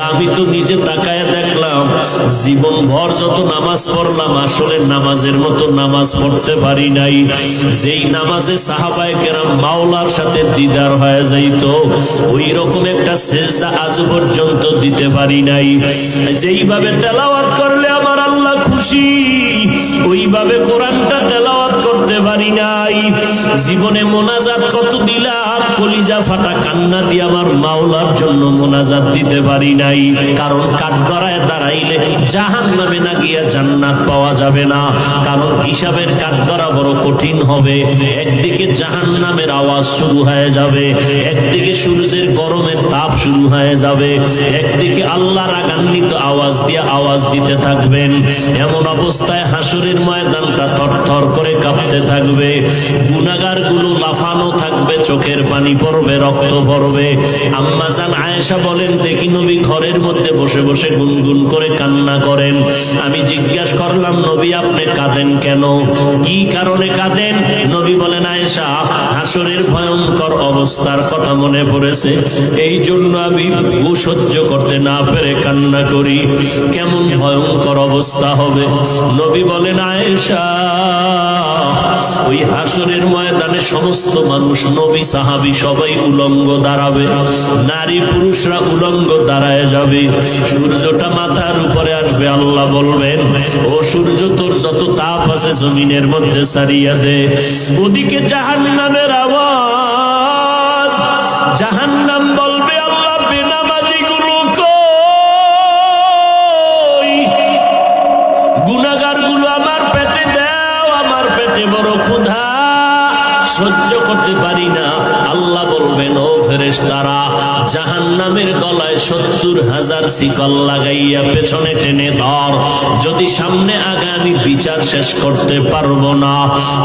আমি তো নিজে তাকায় দেখলাম জীবন ভর যত নামাজ পড়লাম আসলে নামাজের মতো নামাজ পড়তে পারি নাই। যেই নামাজে সাহাবায়ে কেরাম মাওলার সাথে দিদার হয়ে যাইত, ওই রকম একটা সেজদা আজ পর্যন্ত দিতে পারি নাই। যেইভাবে তেলাওয়াত করলে আমার আল্লাহ খুশি, ওইভাবে কোরআনটা তেলাওয়াত করতে পারি নাই। জীবনে মোনাজাত কত দিলাম, কলিজা ফাটা কান্না দিয়ে আমার মাওলার জন্য মোনাজাত দিতে পারি নাই। কারণ কাঠগড়ায় দাঁড়াইলে জাহান্নামে না গিয়া জান্নাত পাওয়া যাবে না। কারণ হিসাবের কাঠগড়া বড় কঠিন হবে। একদিকে জাহান্নামের আওয়াজ শুরু হয়ে যাবে, একদিকে সূর্যের গরমের তাপ শুরু হয়ে যাবে, একদিকে আল্লাহ রাগান্বিত আওয়াজ দিয়ে আওয়াজ দিতে থাকবেন। এমন অবস্থায় হাসরের ময়দানটা থরথর করে কাঁপতে থাকবে, গুনাহগার গুলো লাফানো থাকবে, চোখের পানি পড়বে, রক্ত পড়বে। আম্মা জান আয়েশা বলেন, দেখি নবী ঘরের মধ্যে বসে বসে গুনগুন করে কান্না করেন। আমি জিজ্ঞাসা করলাম, নবী আপনি কাঁদেন কেন? কি কারণে কাঁদেন? নবী বলেন, আয়েশা হাসরের ভয়ঙ্কর অবস্থার কথা মনে পড়েছে, এই জন্য আমি সহ্য করতে না পেরে কান্না করি। কেমন ভয়ঙ্কর অবস্থা হবে? নবী বলেন, আয়েশা ওই হাসরের ময়দানে সমস্ত মানুষ, নবী সাহাবী সবাই উলঙ্গ দাঁড়াবে, নারী পুরুষরা উলঙ্গ দাঁড়ায় যাবে। সূর্যটা মাথার উপরে আসবে, আল্লাহ বলবেন, ও সূর্য তোর যত তাপ আছে জমিনের মধ্যে ছাড়িয়া দে। ওদিকে জাহান্নামের আওয়াজ, জাহান্নাম বলবে, আল্লাহ বেনামাজি গুলো কই? গুনাহগার গুলো আমার পেটে দাও, আমার পেটে বড় ক্ষুধা, সহ্য করতে পারি না। আল্লাহ বলবেন, ও ফেরেশতারা জাহান্নামের গলায় 70,000 শিকল লাগাইয়া পেছনে টেনে ধর, যদি সামনে আগে আমি বিচার শেষ করতে পারবো না।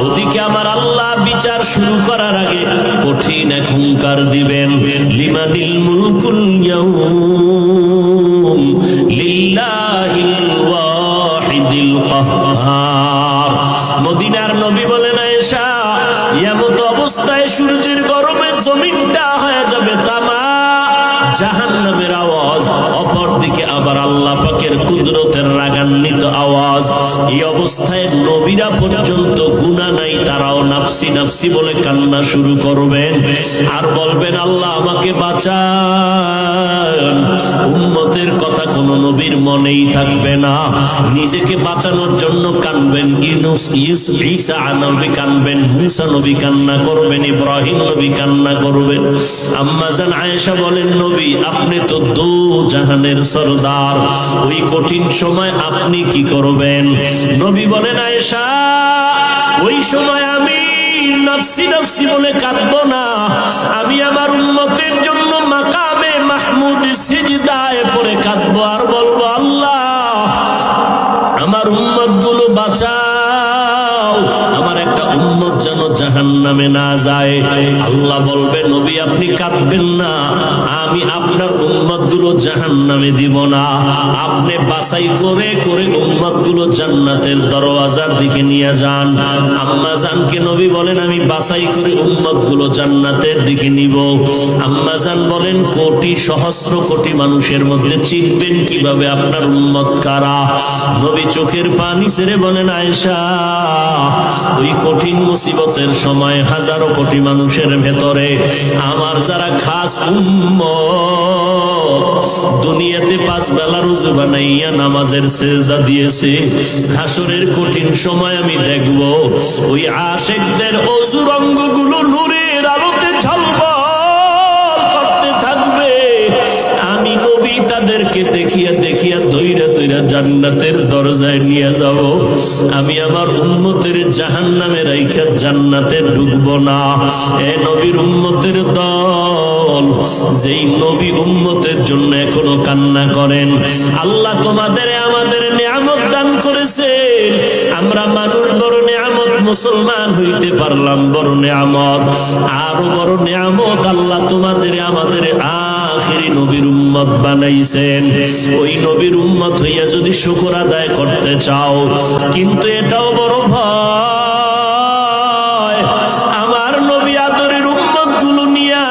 ওদিকে আমার আল্লাহ বিচার শুরু করার আগে কঠিন এক হুঙ্কার দিবেন, লিমানিল মুলকুল ইয়াউম লিল্লাহিল ওয়াহিদিল কাহ্হার। মদিনার নবী বলেন, আয়েশা এমত অবস্থায় সূর্যের গরমে জমিনটা হয়ে যাবে তামা, জাহান্নামের আওয়াজ, অপরদিকে আবার আল্লাহ পাকের কুদরতের রাগান্বিত আওয়াজ। এই অবস্থায় নবীরা পর্যন্ত গুনাহ নাই, তারাও নাফসি নাফসি বলে কান্না শুরু করবেন আর বলবেন, আল্লাহ আমাকে বাঁচান। উম্মতের কথা কোন নবীর মনেই থাকবে না, নিজেকে বাঁচানোর জন্য কানবেন। ইউসুফ ঈসা নবী কানবেন, মুসা নবী কান্না করবেন, ইব্রাহিম নবী কান্না করবেন। আম্মা জান আয়েশা বলেন, নবী আপনি তো দো জাহানের সরদার, ওই কঠিন সময় আপনি কি করবেন? নবী বলেন, আয়েশা ওই সময় আমি নফসি নফসি বলে কাঁদবো না, আমি আমার উম্মতের জন্য মাকামে মাহমুদ সিজদায় পড়ে কাঁদবো আর বলবো, আল্লাহ আমার উম্মত গুলো বাঁচাও, আমার একটা উম্মত যেন জাহান্নামে না যায়। আল্লাহ বলবে, নবী আপনি কাঁদবেন না, আমি আপনার উম্মত গুলো জাহান্নামে দিব না, আপনি বাছাই করে করে উম্মত গুলো জান্নাতের দরওয়াজার দিকে নিয়ে যান। আম্মা জানকে নবী বলেন, আমি বাছাই করে উম্মত গুলো জান্নাতের দিকে নিব। আম্মা জান বলেন, কোটি সহস্র কোটি মানুষের মধ্যে চিনবেন কিভাবে আপনার উম্মত কারা? নবী চোখের পানি ছেড়ে বলেন, আয়েশা ওই কঠিন মুসিবতের সময় হাজারো কোটি মানুষের ভেতরে আমার যারা খাস উম্মত, দুনিয়াতে 5 বেলা রোজা বানাইয়া নামাজের সেজদা দিয়েছে, হাসরের কঠিন সময় আমি দেখব ওই আশিকদের অজুর অঙ্গগুলো নূরের আলোতে ঝলমল করতে থাকবে। আমি নবী তাদেরকে দেখিয়া দেখিয়া দইরা দইরা জান্নাতের দরজায় নিয়ে যাব। আমি আমার উম্মতের জাহান্নামে রাইখা জান্নাতে ঢুকবো না। এ নবীর উম্মতের দল, যেই নবী উম্মতের জন্য এখনো কান্না করেন, আল্লাহ তোমাদের আমাদের নিয়ামত দান করেছেন। আমরা মানুষ বড় নিয়ামত, মুসলমান হইতে পারলাম বড় নিয়ামত, আরো বড় নিয়ামত আল্লাহ তোমাদের আমাদের আখিরি নবীর উম্মত বানাইছেন। ওই নবীর উম্মত হইয়া যদি শুকর আদায় করতে চাও, কিন্তু এটাও বড় ভয়, আমার নবী আদরের উম্মত গুলো নিয়া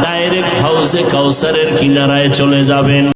ডাইরেক্ট হাউজে কাউসারের কিনারায় চলে যাবেন।